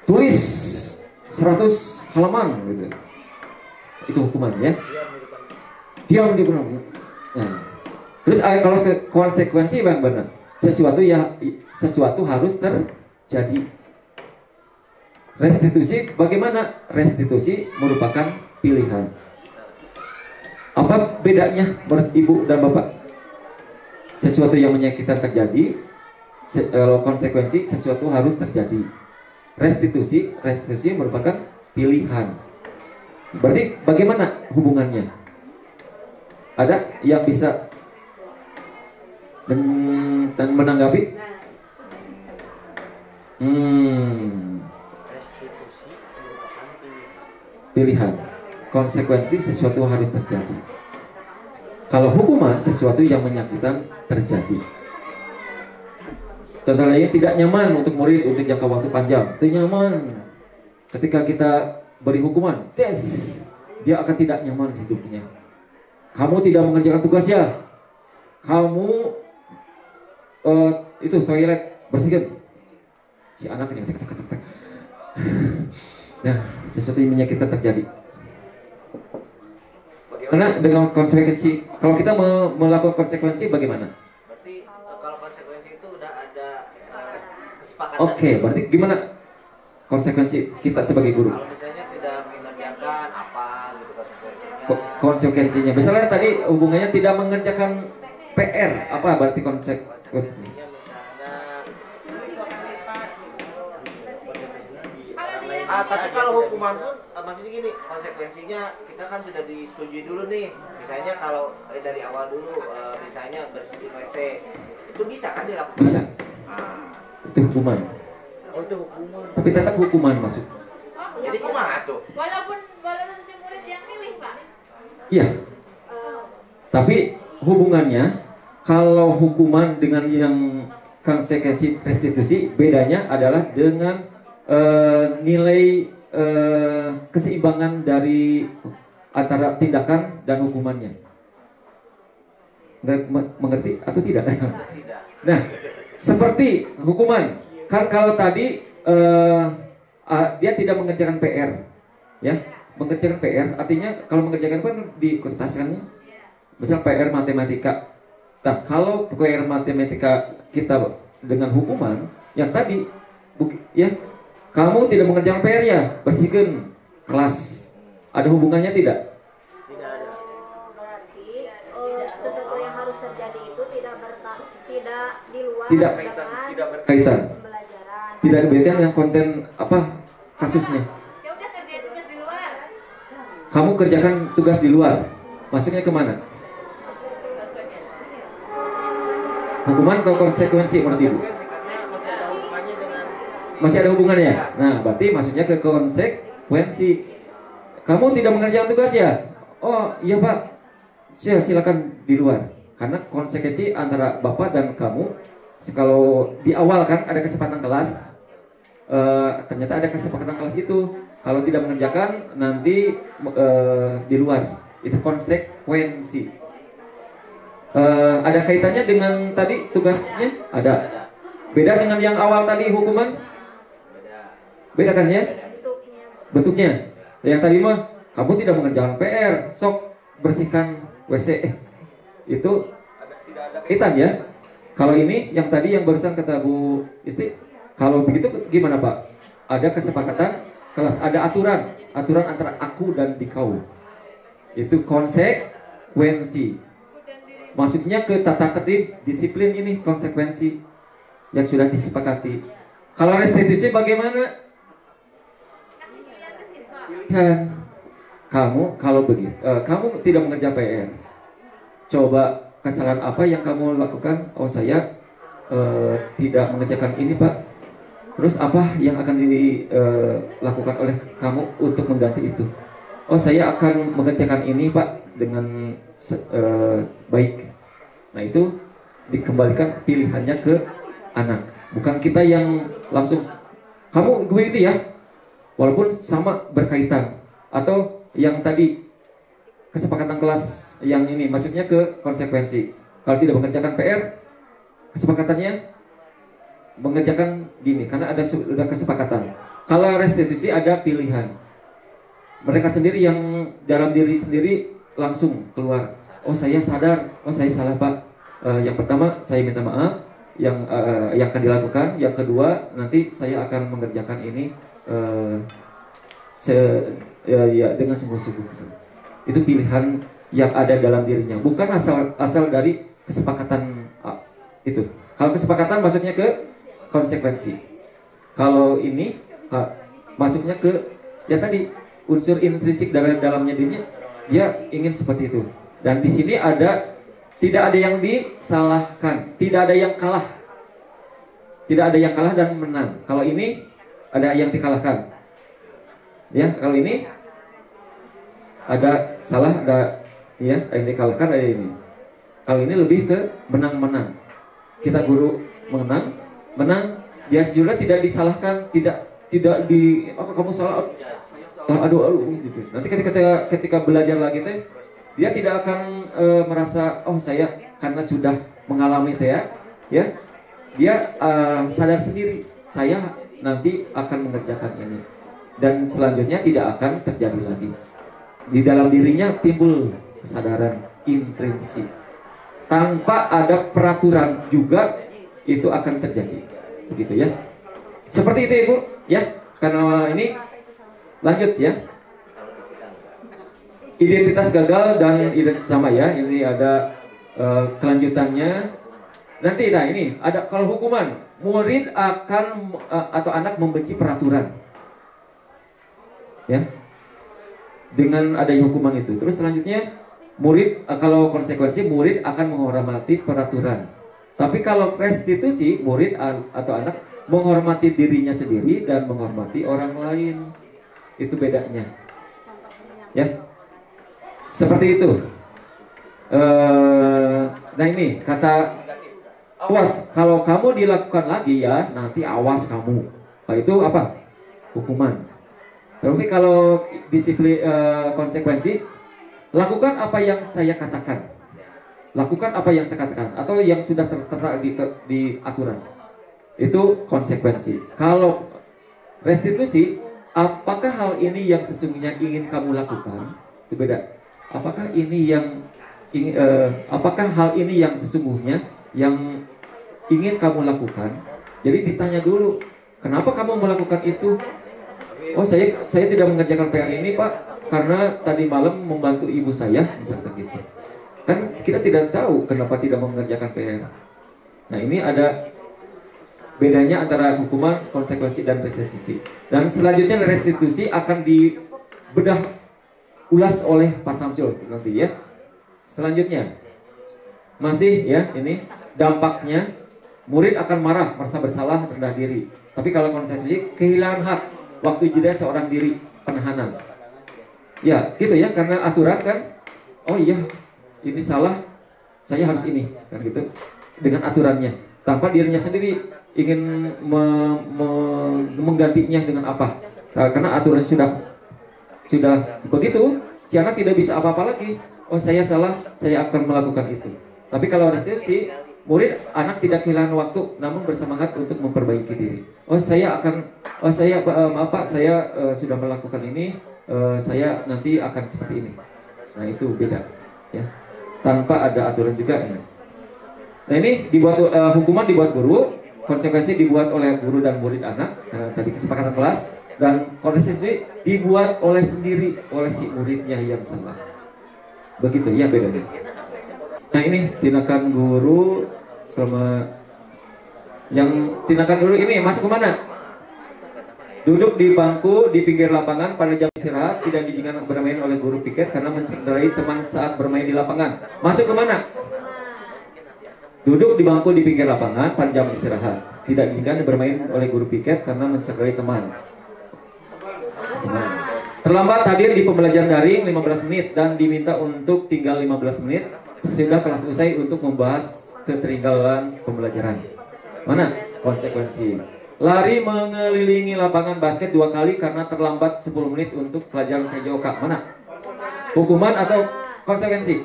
Tulis 100 halaman gitu. Itu hukuman ya. Diam di benar. Nah. Terus kalau konsekuensi bang benar. Sesuatu harus terjadi. Restitusi bagaimana? Restitusi merupakan pilihan. Apa bedanya menurut ibu dan bapak? Sesuatu yang menyakitkan terjadi, kalau konsekuensi sesuatu harus terjadi. Restitusi merupakan pilihan. Berarti bagaimana hubungannya? Ada yang bisa dan menanggapi? Pilihan. Konsekuensi sesuatu harus terjadi. Kalau hukuman sesuatu yang menyakitkan terjadi. Contoh lainnya tidak nyaman untuk murid untuk jangka waktu panjang. Tidak nyaman. Ketika kita beri hukuman, tes, dia akan tidak nyaman hidupnya. Kamu tidak mengerjakan tugasnya. Kamu itu toilet bersihkan. Si anak kenyang. Nah, sesuatu yang menyakitkan terjadi. Bagaimana dengan konsekuensi? Kalau kita melakukan konsekuensi bagaimana? Berarti kalau konsekuensi itu udah ada kesepakatan. Oke, berarti gimana konsekuensi kita sebagai guru? Kalau misalnya tidak mengerjakan apa gitu konsekuensinya. Konsekuensinya. Misalnya tadi hubungannya tidak mengerjakan PR, apa berarti konsekuensinya? Tapi kalau hukuman pun maksudnya gini, konsekuensinya kita kan sudah disetujui dulu nih. Misalnya kalau dari awal dulu misalnya bersihin WC, itu bisa kan dilakukan? Bisa. Itu hukuman. Oh, itu hukuman. Tapi tetap hukuman masuk. Jadi kumaha tuh? Walaupun si murid yang milih, Pak. Iya. Tapi hubungannya kalau hukuman dengan yang konsekuensi restitusi bedanya adalah dengan nilai keseimbangan dari antara tindakan dan hukumannya. Mengerti atau tidak? Nah, seperti hukuman. Kalau tadi dia tidak mengerjakan PR, ya, mengerjakan PR. Artinya kalau mengerjakan kan di kertas kan, misal PR matematika. Nah, kalau PR matematika kita dengan hukuman yang tadi, ya. Kamu tidak mengerjakan PR ya, bersihkan kelas. Ada hubungannya tidak? Tidak ada. Berarti sesuatu yang harus terjadi itu tidak di luar Tidak berkaitan. pembelajaran. Tidak berkaitan dengan konten apa kasusnya. Ya udah kerjain tugas di luar. Kamu kerjakan tugas di luar. Masuknya kemana? Hukuman atau konsekuensi menurut ibu? Masih ada hubungannya. Nah, berarti maksudnya ke konsekuensi. Kamu tidak mengerjakan tugas ya? Oh, iya Pak. Silakan di luar. Karena konsekuensi antara Bapak dan kamu, kalau di awal kan ada kesepakatan kelas, ternyata ada kesepakatan kelas itu. Kalau tidak mengerjakan, nanti di luar. Itu konsekuensi. Ada kaitannya dengan tadi tugasnya? Ada. Beda dengan yang awal tadi hukuman? Beda kan ya? bentuknya. Yang tadi mah kamu tidak mengerjakan PR, sok bersihkan WC. Itu tidak ada kaitan ya. Kalau ini yang tadi yang barusan kata Bu Isti, kalau begitu gimana Pak? Ada kesepakatan kelas, ada aturan antara aku dan dikau. Itu konsekuensi. Maksudnya ke tata tertib disiplin ini konsekuensi yang sudah disepakati. Kalau restitusi bagaimana? Pilihan. Kamu kalau begitu, kamu tidak mengerjakan PR. Coba kesalahan apa yang kamu lakukan? Oh saya tidak mengerjakan ini Pak. Terus apa yang akan dilakukan oleh kamu untuk mengganti itu? Oh saya akan mengerjakan ini Pak dengan baik. Nah itu dikembalikan pilihannya ke anak. Bukan kita yang langsung kamu begini ya. Walaupun sama berkaitan. Atau yang tadi kesepakatan kelas yang ini maksudnya ke konsekuensi. Kalau tidak mengerjakan PR, kesepakatannya mengerjakan gini karena ada sudah kesepakatan. Kalau restitusi ada pilihan. Mereka sendiri yang dalam diri sendiri langsung keluar. Oh saya sadar, oh saya salah Pak. Yang pertama saya minta maaf yang akan dilakukan. Yang kedua nanti saya akan mengerjakan ini dengan sungguh-sungguh. Itu pilihan yang ada dalam dirinya, bukan asal dari kesepakatan itu. Kalau kesepakatan maksudnya ke konsekuensi. Kalau ini masuknya ke ya tadi unsur intrinsik dalamnya dirinya, dia ingin seperti itu. Dan di sini tidak ada yang disalahkan, tidak ada yang kalah. Tidak ada yang kalah dan menang. Kalau ini ada yang dikalahkan. Ya, kalau ini ada salah, ada ya, yang dikalahkan, ada ini. Kalau ini lebih ke menang-menang. Kita guru menang, dia juga tidak disalahkan, tidak di kamu salah, aduh gitu. Nanti ketika belajar lagi teh, dia tidak akan merasa saya karena sudah mengalami teh ya, dia sadar sendiri, saya nanti akan mengerjakan ini. Dan selanjutnya tidak akan terjadi lagi. Di dalam dirinya timbul kesadaran intrinsik. Tanpa ada peraturan juga itu akan terjadi. Begitu ya. Seperti itu Ibu, ya. Karena ini lanjut ya. Identitas gagal dan identitas sama ya. Ini ada kelanjutannya. Nanti ini ada kalau hukuman, murid akan atau anak membenci peraturan. Ya, dengan adanya hukuman itu. Terus selanjutnya murid kalau konsekuensi murid akan menghormati peraturan. Tapi kalau restitusi murid atau anak menghormati dirinya sendiri dan menghormati orang lain. Itu bedanya. Ya, seperti itu. Nah ini kata awas. Kalau kamu dilakukan lagi ya nanti awas kamu. Nah, itu apa? Hukuman. Tapi kalau disiplin konsekuensi, lakukan apa yang saya katakan. Lakukan apa yang saya katakan atau yang sudah tertera di aturan. Itu konsekuensi. Kalau restitusi, apakah hal ini yang sesungguhnya ingin kamu lakukan? Itu beda. Apakah ini yang apakah hal ini yang sesungguhnya yang ingin kamu lakukan? Jadi ditanya dulu, kenapa kamu melakukan itu? Oh saya tidak mengerjakan PR ini Pak karena tadi malam membantu ibu saya, misalkan gitu. Kan kita tidak tahu kenapa tidak mengerjakan PR. Nah ini ada bedanya antara hukuman, konsekuensi dan restitusi. Dan selanjutnya restitusi akan dibedah ulas oleh Pak Samsul nanti ya. Selanjutnya masih ya ini dampaknya murid akan marah, merasa bersalah, rendah diri. Tapi kalau konsekuensi kehilangan hak. Waktu jeda seorang diri penahanan. Ya, gitu ya, karena aturan kan. Oh iya, ini salah, saya harus ini, kan gitu. Dengan aturannya, tanpa dirinya sendiri ingin menggantinya dengan apa? Karena aturan sudah begitu, si anak tidak bisa apa-apa lagi. Oh saya salah, saya akan melakukan itu. Tapi kalau restitusi, anak tidak kehilangan waktu, namun bersemangat untuk memperbaiki diri. Saya sudah melakukan ini, saya nanti akan seperti ini. Nah itu beda, ya. Tanpa ada aturan juga ini. Nah ini dibuat hukuman dibuat guru, konsekuensi dibuat oleh guru dan murid anak. Tadi kesepakatan kelas, dan konsekuensi dibuat oleh si muridnya yang salah. Begitu ya bedanya. Nah ini tindakan guru sama yang tindakan guru ini masuk ke mana? Duduk di bangku di pinggir lapangan pada jam istirahat, tidak diizinkan bermain oleh guru piket karena mencederai teman saat bermain di lapangan. Masuk ke mana? Duduk di bangku di pinggir lapangan pada jam istirahat, tidak diizinkan bermain oleh guru piket karena mencederai teman. Terlambat hadir di pembelajaran daring 15 menit dan diminta untuk tinggal 15 menit sesudah kelas usai untuk membahas ketertinggalan pembelajaran. Mana konsekuensi? Lari mengelilingi lapangan basket 2 kali karena terlambat 10 menit untuk pelajaran PJOK. Mana? Hukuman atau konsekuensi?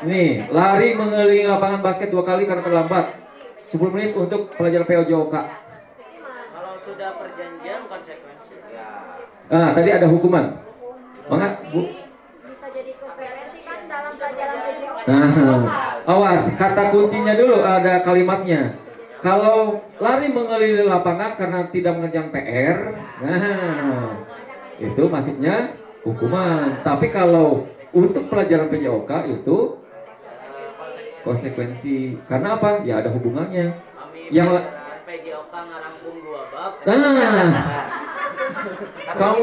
Nih, lari mengelilingi lapangan basket 2 kali karena terlambat 10 menit untuk pelajaran PJOK. Kalau sudah perjanjian konsekuensi. Tadi ada hukuman. Maka Bu. Bisa jadi konsekuensi kan dalam pelajaran PJOK. Awas, kata kuncinya dulu ada kalimatnya. Kalau lari mengelilingi lapangan karena tidak mengerjakan PR, itu masuknya hukuman. Tapi kalau untuk pelajaran PJOK itu konsekuensi. Karena apa? Ya ada hubungannya. Yang PJOK ngarangkum 2 bab. Kamu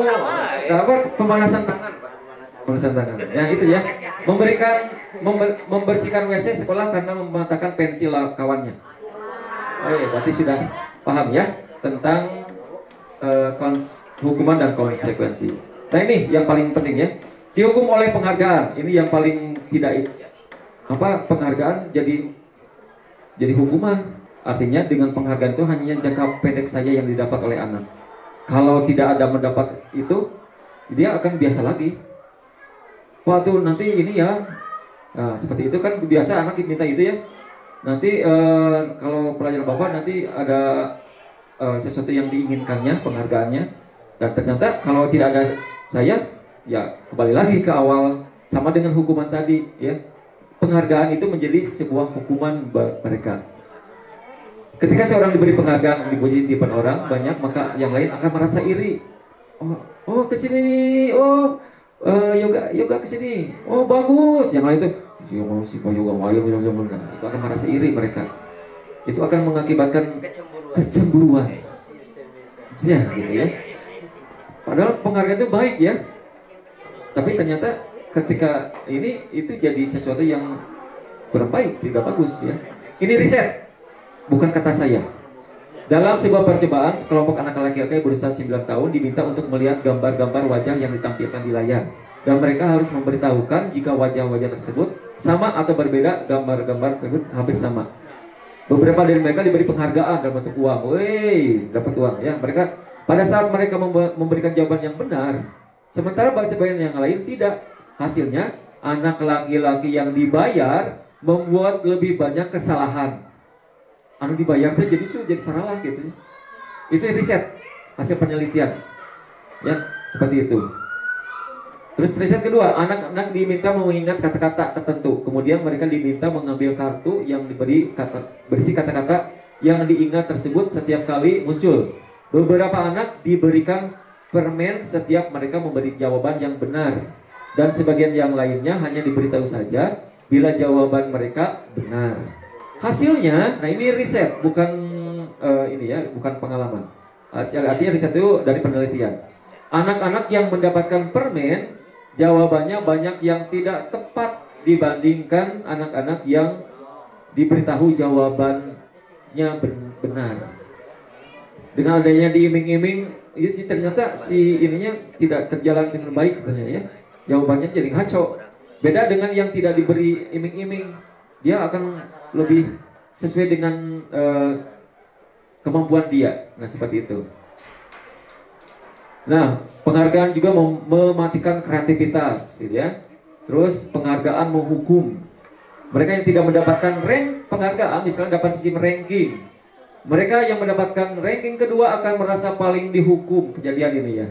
apa pemanasan tangan, Pak? Pemanasan tangan. Ya itu ya. Membersihkan WC sekolah karena mematahkan pensil kawannya. Berarti sudah paham ya tentang hukuman dan konsekuensi. Nah ini yang paling penting ya. Dihukum oleh penghargaan. Ini yang paling tidak penghargaan jadi hukuman. Artinya dengan penghargaan itu hanya jangka pendek saja yang didapat oleh anak. Kalau tidak ada mendapat itu, dia akan biasa lagi. Waktu nanti ini ya, seperti itu kan biasa anak minta itu ya. Nanti kalau pelajaran bapak nanti ada sesuatu yang diinginkannya, penghargaannya. Dan ternyata kalau tidak ada saya, ya kembali lagi ke awal sama dengan hukuman tadi ya. Penghargaan itu menjadi sebuah hukuman mereka. Ketika seorang diberi penghargaan, dipuji di depan orang banyak, maka yang lain akan merasa iri. Oh kesini, yoga kesini, oh bagus. Yang lain tuh, si yoga itu akan merasa iri mereka. Itu akan mengakibatkan kecemburuan. Ya, gitu ya. Padahal penghargaan itu baik ya. Tapi ternyata ketika ini itu jadi sesuatu yang kurang baik, tidak bagus ya. Ini riset. Bukan kata saya. Dalam sebuah percobaan, sekelompok anak laki-laki berusia 9 tahun diminta untuk melihat gambar-gambar wajah yang ditampilkan di layar. Dan mereka harus memberitahukan jika wajah-wajah tersebut sama atau berbeda, gambar-gambar tersebut hampir sama. Beberapa dari mereka diberi penghargaan dalam bentuk uang. Dapat uang ya. Mereka pada saat mereka memberikan jawaban yang benar, sementara sebagian yang lain tidak. Hasilnya, anak laki-laki yang dibayar membuat lebih banyak kesalahan. Dibayar tuh jadi salah gitu. Itu riset hasil penelitian ya, seperti itu. Terus riset kedua, anak-anak diminta mengingat kata-kata tertentu. Kemudian mereka diminta mengambil kartu yang berisi kata-kata yang diingat tersebut setiap kali muncul. Beberapa anak diberikan permen setiap mereka memberi jawaban yang benar, dan sebagian yang lainnya hanya diberitahu saja bila jawaban mereka benar. Hasilnya, nah ini riset, bukan bukan pengalaman. Artinya riset itu dari penelitian. Anak-anak yang mendapatkan permen, jawabannya banyak yang tidak tepat dibandingkan anak-anak yang diberitahu jawabannya benar. Dengan adanya diiming-iming, itu ternyata si ininya tidak terjalan dengan baik ternyata ya. Jawabannya jadi ngaco. Beda dengan yang tidak diberi iming-iming, dia akan lebih sesuai dengan kemampuan dia. Nah seperti itu. Nah penghargaan juga mematikan kreativitas gitu ya. Terus penghargaan menghukum. Mereka yang tidak mendapatkan rank penghargaan, misalnya dapat sistem ranking. Mereka yang mendapatkan ranking kedua akan merasa paling dihukum. Kejadian ini ya.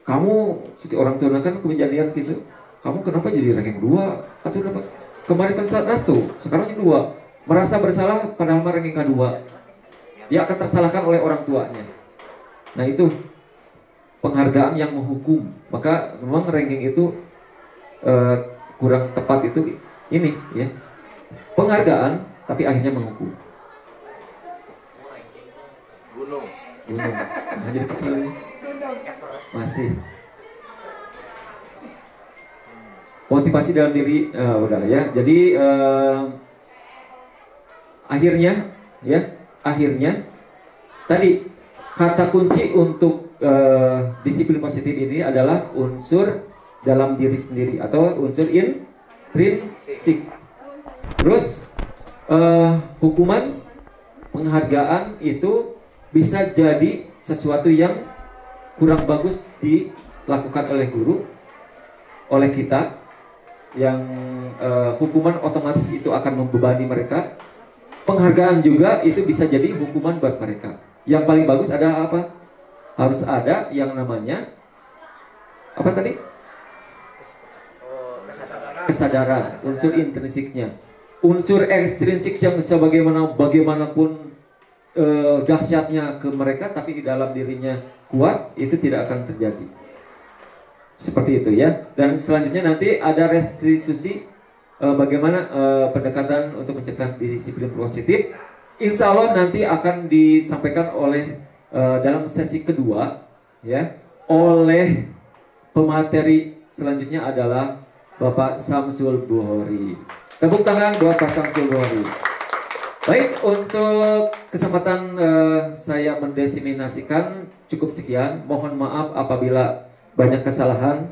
Kamu, orang tua kan kejadian gitu. Kamu kenapa jadi ranking 2? Atau dapat kemarin kan 1, sekarang yang 2. Merasa bersalah padahal ranking kedua. Dia akan tersalahkan oleh orang tuanya. Nah itu penghargaan yang menghukum. Maka memang ranking itu kurang tepat itu ini ya. Penghargaan tapi akhirnya menghukum. Gunung. Nah, jadi kecil ini. Masih. Motivasi dalam diri udah ya. Jadi akhirnya tadi kata kunci untuk disiplin positif ini adalah unsur dalam diri sendiri atau unsur intrinsik. Terus hukuman, penghargaan itu bisa jadi sesuatu yang kurang bagus dilakukan oleh guru, oleh kita, yang hukuman otomatis itu akan membebani mereka. Penghargaan juga itu bisa jadi hukuman buat mereka. Yang paling bagus ada apa? Harus ada yang namanya apa tadi? Kesadaran, unsur intrinsiknya. Unsur ekstrinsik yang bagaimanapun dahsyatnya ke mereka, tapi di dalam dirinya kuat, itu tidak akan terjadi. Seperti itu ya. Dan selanjutnya nanti ada restitusi, bagaimana pendekatan untuk menciptakan disiplin positif. Insya Allah nanti akan disampaikan oleh dalam sesi kedua ya, oleh pemateri selanjutnya adalah Bapak Samsul Buhori. Tepuk tangan buat Pak Samsul Buhori. Baik, untuk kesempatan saya mendiseminasikan cukup sekian. Mohon maaf apabila banyak kesalahan.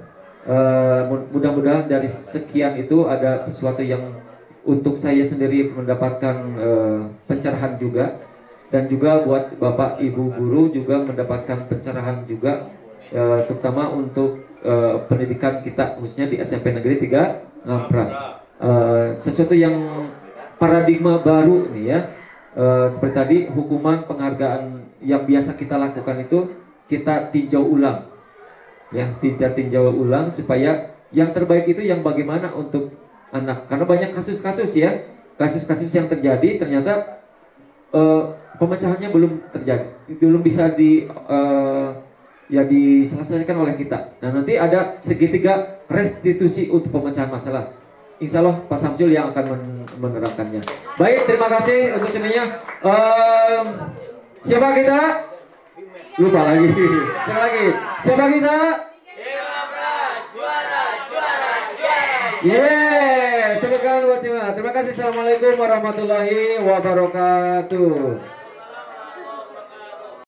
Mudah-mudahan dari sekian itu ada sesuatu yang untuk saya sendiri mendapatkan pencerahan juga, dan juga buat Bapak Ibu guru juga mendapatkan pencerahan juga, terutama untuk pendidikan kita khususnya di SMP Negeri 3 Ngamprah. Sesuatu yang paradigma baru nih ya. Seperti tadi, hukuman, penghargaan yang biasa kita lakukan itu kita tinjau ulang. Ya, tinjau ulang supaya yang terbaik itu yang bagaimana untuk anak. Karena banyak kasus-kasus ya, kasus-kasus yang terjadi ternyata pemecahannya belum terjadi, belum bisa diselesaikan oleh kita. Nah, nanti ada segitiga restitusi untuk pemecahan masalah. Insya Allah Pak Samsul yang akan menerangkannya. Baik, terima kasih untuk semuanya. Siapa kita? Lupa lagi. Sekali lagi. Siapa kita? Juara. Yes, terima kasih. Assalamualaikum warahmatullahi wabarakatuh.